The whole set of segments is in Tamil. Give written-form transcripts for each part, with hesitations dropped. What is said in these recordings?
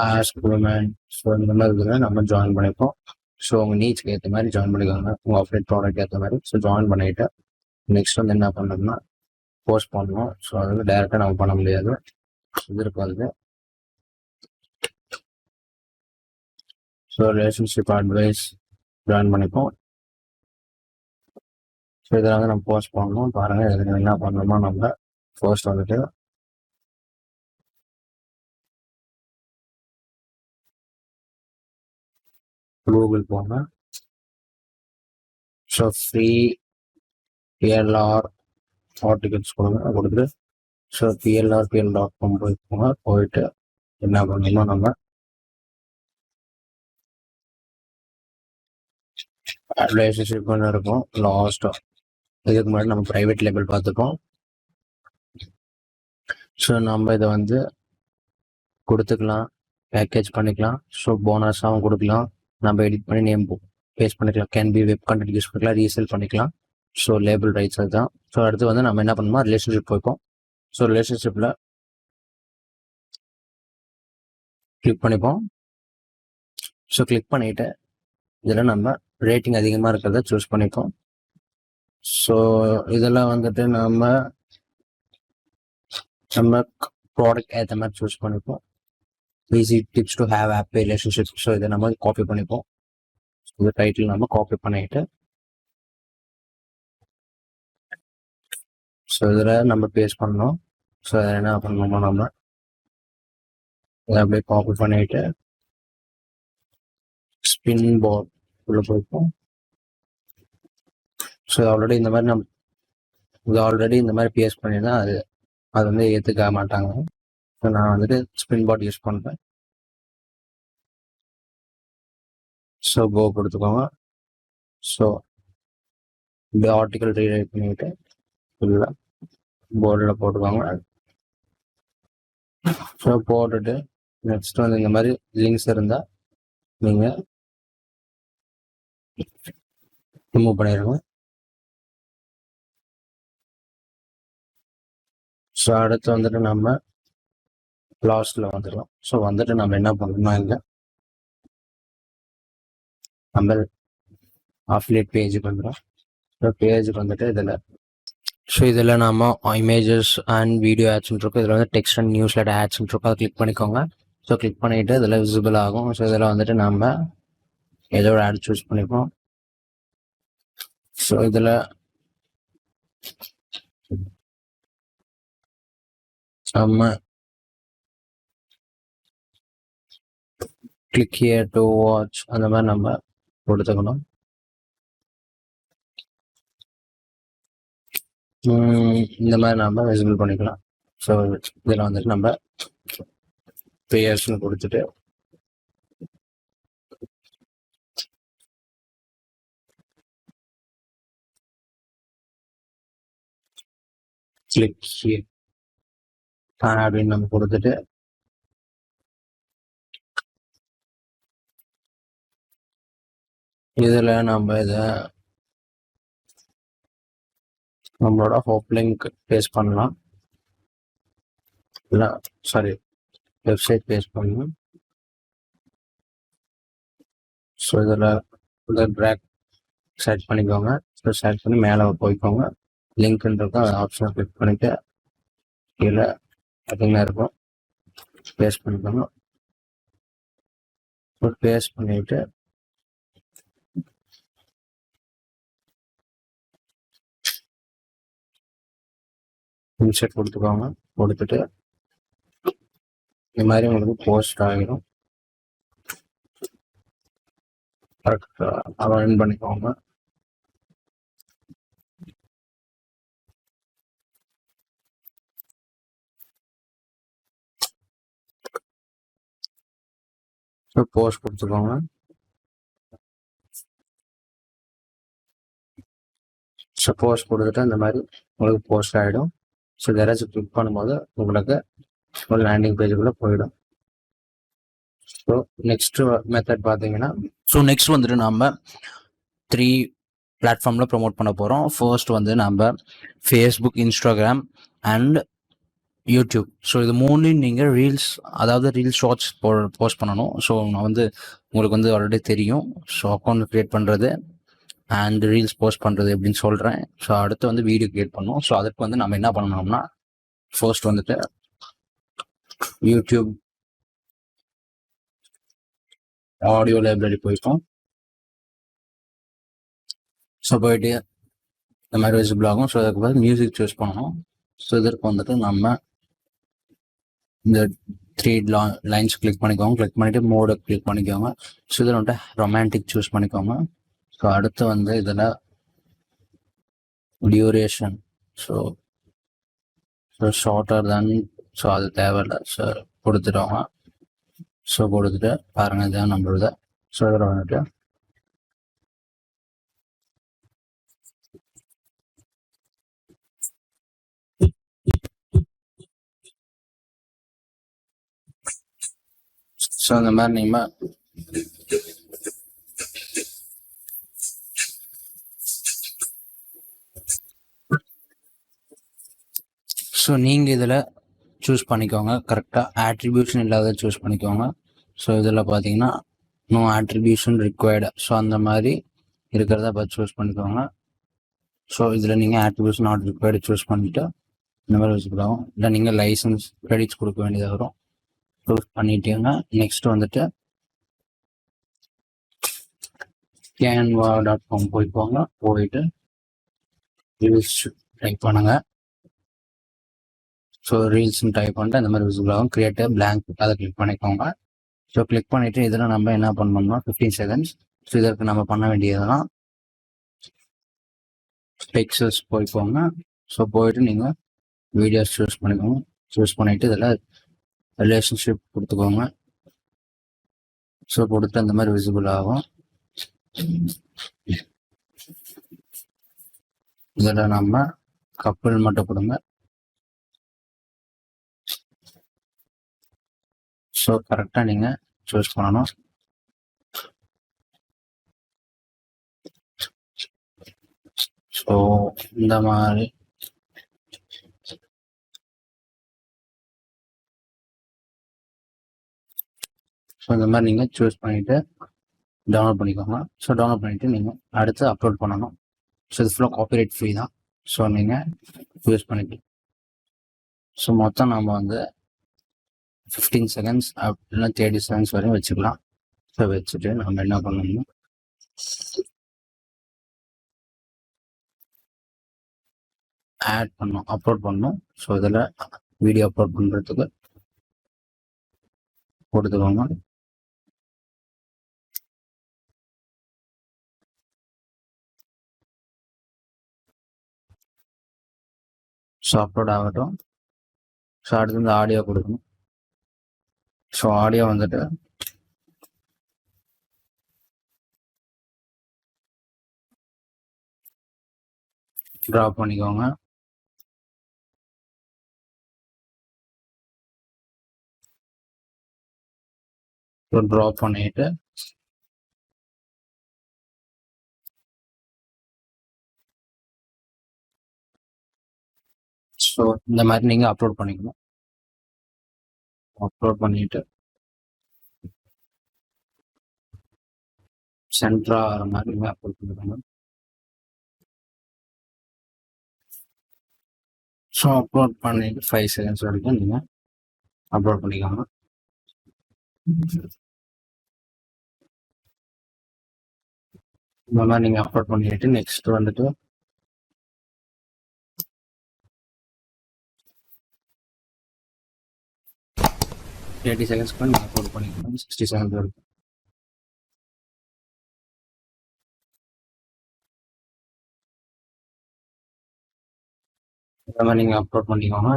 Ask woman. ஸோ இந்த மாதிரி இதில் நம்ம ஜாயின் பண்ணிப்போம். ஸோ உங்கள் நீட்ஸ்க்கு ஏற்ற மாதிரி ஜாயின் பண்ணிக்கோங்க, உங்கள் ஆஃப்லைன் ப்ராடக்ட் ஏற்ற மாதிரி. ஸோ ஜாயின் பண்ணிவிட்டு நெக்ஸ்ட் வந்து என்ன பண்ணணும்னா போஸ்ட் பண்ணணும். ஸோ அது வந்து டைரெக்டாக நம்ம பண்ண முடியாது. இதற்கு வந்து ஸோ ரிலேஷன்ஷிப் அட்வைஸ் ஜாயின் பண்ணிப்போம். ஸோ இதில் வந்து நம்ம போஸ்ட் பண்ணணும். பாருங்கள் இதுக்கு என்ன பண்ணணுமா, நம்ம ஃபர்ஸ்ட் வந்துட்டு கூகுள் போங்க. ஸோ ஃப்ரீ பிஎல்ஆர் ஆர்டிகல்ஸ் கொடுத்துட்டு ஸோ PLR.com போங்க. போயிட்டு என்ன பண்ணணுமோ நம்ம ரிலேஷன்ஷிப் ஒன்று இருக்கும். லாஸ்ட்டாக இதுக்கு முன்னாடி நம்ம ப்ரைவேட் லேபிள் பார்த்துப்போம். ஸோ நம்ம இதை வந்து கொடுத்துக்கலாம், பேக்கேஜ் பண்ணிக்கலாம். ஸோ போனஸாகவும் கொடுக்கலாம், நம்ம எடிட் பண்ணி நேம் பேஸ்ட் பண்ணிக்கலாம், can be web content use பண்ணிக்கலாம், ரீசேல் பண்ணிக்கலாம். ஸோ லேபிள் ரைட்ஸ் அதுதான். ஸோ அடுத்து வந்து நம்ம என்ன பண்ணணுமோ ரிலேஷன்ஷிப் போய்ப்போம். ஸோ ரிலேஷன்ஷிப்பில் கிளிக் பண்ணிப்போம். ஸோ கிளிக் பண்ணிவிட்டு இதில் நம்ம ரேட்டிங் அதிகமாக இருக்கிறத சூஸ் பண்ணிப்போம். ஸோ இதெல்லாம் வந்துட்டு நம்ம ப்ராடக்ட் ஏற்ற மாதிரி சூஸ் பண்ணிப்போம். Easy tips to have happy relationship. So இதை நம்ம காப்பி பண்ணிப்போம். இந்த டைட்டில் நம்ம காப்பி பண்ணிட்டு ஸோ இதில் நம்ம பேஸ்ட் பண்ணணும். ஸோ அதில் என்ன பண்ணணுமோ நம்ம இதை அப்படியே காப்பி பண்ணிட்டு ஸ்பின் போர்ட் உள்ள போய்ப்போம். ஸோ ஆல்ரெடி இந்த மாதிரி பேஸ்ட் பண்ணினா அது வந்து ஏற்றுக்க மாட்டாங்க. ஸோ நான் வந்துட்டு ஸ்பின் போர்ட் யூஸ் பண்ணுறேன். ஸோ கோ கொடுத்துக்கோங்க. ஸோ இந்த ஆர்டிக்கல் ரீரைட் பண்ணிவிட்டு ஃபுல்லாக போர்டில் போட்டுக்கோங்க. ஸோ போட்டுட்டு நெக்ஸ்ட் வந்து இந்த மாதிரி லிங்க்ஸ் இருந்தால் நீங்கள் ரிமூவ் பண்ணிடுங்க. ஸோ அடுத்து வந்துட்டு நம்ம லாஸ்ட்டில் வந்துடலாம். ஸோ வந்துட்டு நம்ம என்ன பண்ணணும்னா இல்லை நம்ம அஃபிலியேட் பேஜுக்கு வந்துடும். ஸோ பேஜுக்கு வந்துட்டு இதில் நம்ம இமேஜஸ் அண்ட் வீடியோ ஆட்ஸ்ன்னு இருக்கும். இதில் வந்து டெக்ஸ்ட் அண்ட் நியூஸ்லெட்டர் ஆட்ஸ்ன்னு இருக்கும். அதை கிளிக் பண்ணிக்கோங்க. ஸோ கிளிக் பண்ணிவிட்டு இதில் விசிபிள் ஆகும். ஸோ இதில் வந்துட்டு நம்ம ஏதோ ஒரு ஆட் சூஸ் பண்ணிப்போம். ஸோ இதில் நம்ம கிளிக் ஹியர் டு வாட்ச் அந்த மாதிரி நம்ம கொடுத்துக்கணும். இந்த மாதிரி நம்ம விசிபிள் பண்ணிக்கலாம். ஸோ இதில் வந்துட்டு நம்ம பேயர்ஸ்னு கொடுத்துட்டு கிளிக் ஹியர் அப்படின்னு நம்ம கொடுத்துட்டு இதில் நம்ம இதை நம்மளோட ஹோப் லிங்க் பேஸ்ட் பண்ணலாம், இல்லை சாரி வெப்சைட் பேஸ்ட் பண்ணலாம். ஸோ இதில் ட்ராக் செட் பண்ணிக்கோங்க. ஸோ செட் பண்ணி மேலே போய்க்கோங்க. லிங்க்ன்றது ஆப்ஷனை கிளிக் பண்ணிவிட்டு கீழே பார்த்தீங்கன்னா இருக்கும் பேஸ்ட் பண்ணிக்கோங்க. பேஸ்ட் பண்ணிவிட்டு இன்செர்ட் கொடுத்துக்கோங்க. கொடுத்துட்டு இந்த மாதிரி உங்களுக்கு போஸ்ட் ஆகிடும். கரெக்டாக அவாய்ட் பண்ணிக்கோங்க. ஸோ போஸ்ட் கொடுத்துக்கோங்க. ஸோ போஸ்ட் கொடுத்துட்டு இந்த மாதிரி உங்களுக்கு போஸ்ட் ஆகிடும். ஸோ யாராச்சும் கிளிக் பண்ணும்போது உங்களுக்கு ஒரு லேண்டிங் பேஜுக்குள்ளே போயிடும். ஸோ நெக்ஸ்ட் மெத்தட் பார்த்தீங்கன்னா நெக்ஸ்ட் வந்துட்டு நம்ம 3 பிளாட்ஃபார்மில் ப்ரொமோட் பண்ண போகிறோம். ஃபர்ஸ்ட் வந்து நம்ம Facebook, Instagram and YouTube. So இது மூணையும் நீங்கள் ரீல்ஸ், அதாவது ரீல்ஸ் ஷார்ட்ஸ் போஸ்ட் பண்ணணும். ஸோ நான் வந்து உங்களுக்கு வந்து ஆல்ரெடி தெரியும். ஸோ அக்கௌண்ட் க்ரியேட் பண்ணுறது அண்ட் ரீல்ஸ் போஸ்ட் பண்ணுறது எப்படின்னு சொல்கிறேன். ஸோ அடுத்து வந்து வீடியோ க்ரியேட் பண்ணணும். ஸோ அதுக்கு வந்து நம்ம என்ன பண்ணணும்னா, ஃபர்ஸ்ட் வந்துட்டு யூடியூப் ஆடியோ லைப்ரரி போயிருக்கோம். ஸோ போயிட்டு இந்த மாதிரி விசிபிள் ஆகும். ஸோ அதுக்கு பதில் மியூசிக் சூஸ் பண்ணணும். ஸோ இதற்கு வந்துட்டு நம்ம இந்த 3 லைன்ஸ் கிளிக் பண்ணிக்கோங்க. கிளிக் பண்ணிவிட்டு மோடை கிளிக் பண்ணிக்கோங்க. ஸோ இதில் வந்துட்டு ரொமான்டிக் சூஸ் பண்ணிக்கோங்க. ஸோ அடுத்து வந்து இதில் டியூரேஷன், ஸோ ஷார்ட்டர் தென், ஸோ அது தேவையில்லை. ஸோ கொடுத்துட்டோங்க. ஸோ கொடுத்துட்டு பாருங்கள், இதுதான் நம்மளோட. ஸோ இதில் வந்துட்டு ஸோ இந்த மாதிரி நீங்கள் ஸோ நீங்கள் இதில் சூஸ் பண்ணிக்கோங்க. கரெக்டாக ஆட்ரிபியூஷன் இல்லாத சூஸ் பண்ணிக்கோங்க. ஸோ இதில் பார்த்தீங்கன்னா நோ ஆட்ரிபியூஷன் ரிக்வயர்டு, ஸோ அந்த மாதிரி இருக்கிறத பார்த்து சூஸ் பண்ணிக்கோங்க. ஸோ இதில் நீங்கள் ஆட்ரிபியூஷன் நாட் ரிக்வயர்டு சூஸ் பண்ணிவிட்டு இந்த மாதிரி வச்சுக்கலாம். இல்லை நீங்கள் லைசன்ஸ் கிரெடிட்ஸ் கொடுக்க வேண்டியதாக வரும். சூஸ் பண்ணிட்டீங்கன்னா நெக்ஸ்ட் வந்துட்டு canva.com போய்க்கோங்க. போயிட்டு ரீல்ஸ் டைப் பண்ணுங்க. ஸோ ரீல்ஸ்ன்னு டைப் பண்ணிட்டு இந்த மாதிரி விசிபிள் ஆகும். கிரியேட் பிளாங்க், அதை கிளிக் பண்ணிக்கோங்க. ஸோ கிளிக் பண்ணிவிட்டு இதில் நம்ம என்ன பண்ணோம்னா 15 செகண்ட்ஸ். ஸோ இதற்கு நம்ம பண்ண வேண்டியதுதான் பிக்சர்ஸ் போய்க்கோங்க. ஸோ போயிட்டு நீங்கள் வீடியோஸ் சூஸ் பண்ணிக்கோங்க. சூஸ் பண்ணிவிட்டு இதில் ரிலேஷன்ஷிப் கொடுத்துக்கோங்க. ஸோ கொடுத்து அந்த மாதிரி விசிபிள் ஆகும். இதில் நம்ம கப்பல் மட்டும் கொடுங்க. ஸோ கரெக்டாக நீங்கள் சூஸ் பண்ணணும். ஸோ இந்த மாதிரி நீங்கள் சூஸ் பண்ணிவிட்டு டவுன்லோட் பண்ணிக்கோங்க. ஸோ டவுன்லோட் பண்ணிவிட்டு நீங்கள் அடுத்து அப்லோட் பண்ணணும். ஸோ இது ஃபுல்லாக காப்பிரைட் ஃப்ரீ தான். ஸோ நீங்கள் யூஸ் பண்ணிக்கலாம். ஸோ மொத்தம் நம்ம வந்து 15 செகண்ட்ஸ் அப்படின்னா 30 செகண்ட்ஸ் வரையும் வச்சுக்கலாம். ஸோ வச்சுட்டு நம்ம என்ன பண்ணணும்னா ஆட் பண்ணணும், அப்லோட் பண்ணணும். ஸோ இதில் வீடியோ அப்லோட் பண்ணுறதுக்கு கொடுத்துக்கோங்க. ஸோ அப்லோட் ஆகட்டும். ஸோ அடுத்து இந்த ஆடியோ கொடுக்கணும். ஸோ ஆடியோ வந்துட்டு ட்ராப் பண்ணிக்கோங்க. ஸோ ட்ராப் பண்ணிட்டு ஸோ இந்த மாதிரி நீங்கள் அப்லோட் பண்ணிக்கணும். அப்லோட் பண்ணிட்டு சென்டரா ஆகிற மாதிரி நீங்கள் அப்லோட் பண்ணிக்கணும். ஸோ அப்லோட் பண்ணிட்டு 5 செகண்ட்ஸ் வரைக்கும் நீங்கள் அப்லோட் பண்ணிக்கோங்க. இந்த மாதிரி நீங்கள் அப்லோட் பண்ணிட்டு நெக்ஸ்ட் வந்துட்டு தேர்ட்டி செகண்ட்ஸ்க்கு நீங்கள் அப்லோட் பண்ணிக்கணும். 60 செகண்ட்ஸ் வரைக்கும். இந்த மாதிரி நீங்கள் அப்லோட் பண்ணிக்கோங்க.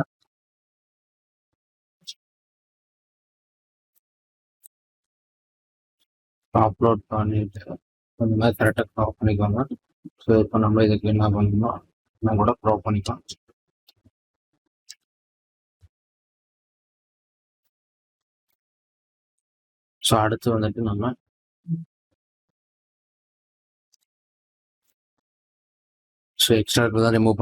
அப்லோட் பண்ணிட்டு இந்த மாதிரி கரெக்டாக க்ராப் பண்ணிக்கோங்க. ஸோ இப்போ நம்ம இதுக்கு என்ன பண்ணணுமோ நான் கூட க்ராப் பண்ணிக்கலாம். ஸோ அடுத்து வந்துட்டு நம்ம ஸோ எக்ஸ்ட்ரா தான் ரிமூவ் பண்ணி